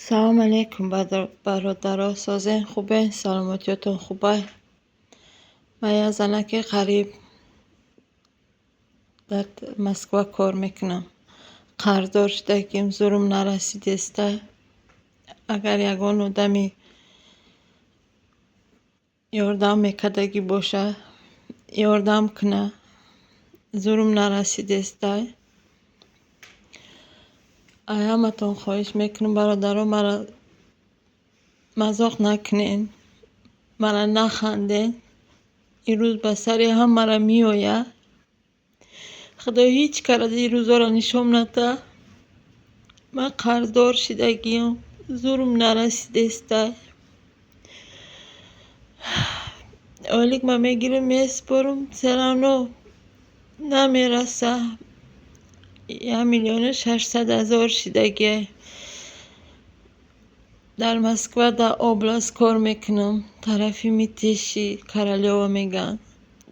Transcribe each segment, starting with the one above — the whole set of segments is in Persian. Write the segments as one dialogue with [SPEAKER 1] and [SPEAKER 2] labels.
[SPEAKER 1] سلام علیکم برادرها. سازین خوبه؟ سلامتیتون خوبه؟ من یه زنک غریب در مسکو کار میکنم. قرضدار شدگیم، زورم نرسیده است. اگر یگان آدمی یاردم میکدگی باشه یاردم کنه. زورم نرسیده است. همتون خواهش میکنم برادرها مرا مذاق نکنین، مرا نخندین. این روز به سری هم مرا میآید. خدا هیچ کرده این روزا را نشان نده. من قرضدار شدگیم، زورم نرسیده است. اولیک من میگیرم میسپارم سرانو نمیرسه. 1,600,000 شدگی. در مسکو در اوبلاست کار میکنم. طرفی میتیشی کرالیوا میگن،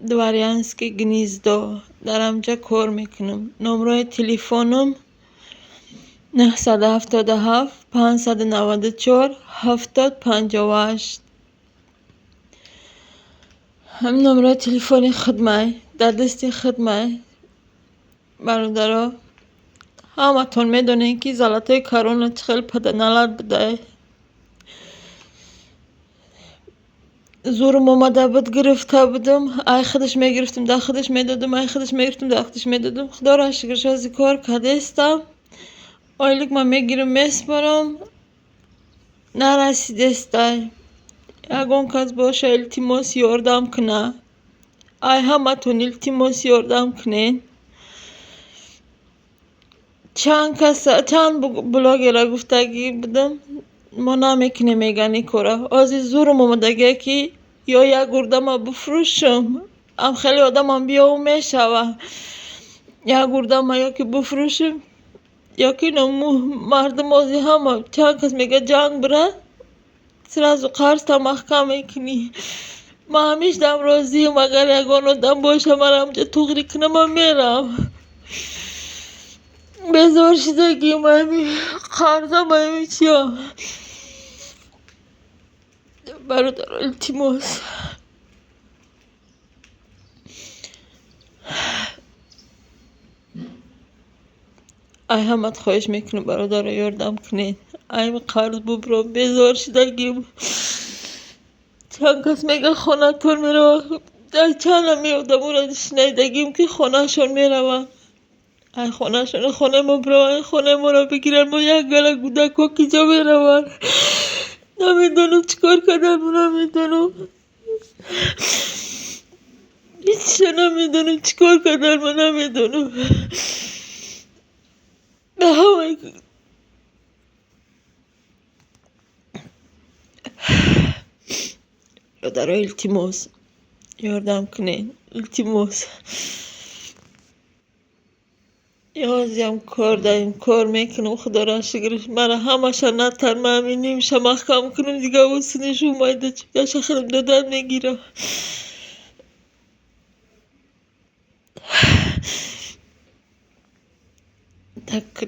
[SPEAKER 1] دوارینسکی گنیزدو. در همجا کار میکنم. نمره تلفنم 977 594 7058. هم نمره تلفن خدمه در دست خدمه. برادرها همتون میدونین که زلطای کرونا چخیل پدنالت بده. زورم اومده بود گرفته بودم. ای خودش میگرفتم در خودش میدادم، ای خودش میگرفتم در خودش میدادم. خدا را شکرش از کار کرده استم. اولیک من میگیرم میسپارم نرسیده است. یگان کس باشه التماس یاردم کنه. ای همتون التماس یاردم کنین. چند بلاگی را گفتگی بودم ما نمیکنه میگن این کاره. از زورم اومدگه که یا یک گرده ما بفروشم. هم خیلی آدم هم بیا و میشوه. یک گرده ما یا که بفروشم یا که مردم آزی همه چند کس میگه جنگ بره سراز و قرص تا محکم میکنی. من همیش دم راضیم. اگر یگان آدم باشه من همجا تغری کنه من میرم. بزار شدگی من قرضه من چیا. برادر التماس ای همت خواهش میکنم برادر یاردم کنین. ای قرض ببرم بزار شدگیم. چند کس میگه خانه تون میره در چند میادم اون را شنیدگیم که خانه شون میروم. ای خانه شون خانه ما برو. ای خانه ما را بگیرن ما یک گله گودک که جا میروم. نمیدونم چکار کردم نمیدونم. هیچ نمیدونم چکار کردم نمیدونم. به همه برادر التماس یاردم کنین. التماس یازیم کار داریم کار میکنم. خدا را شکرش مرا همشه نتر من نمیشه محکم کنم دیگه. وسنش اومده چگه شخرم دادن میگیرم. تک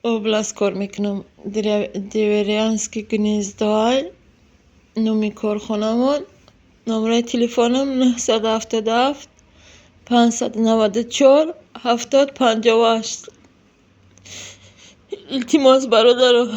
[SPEAKER 1] اوبلاست کار میکنم. دوارینسکی گنیزدوهای نومی کارخانمون. نمره تلفنم 977 594 7058. التماس برادر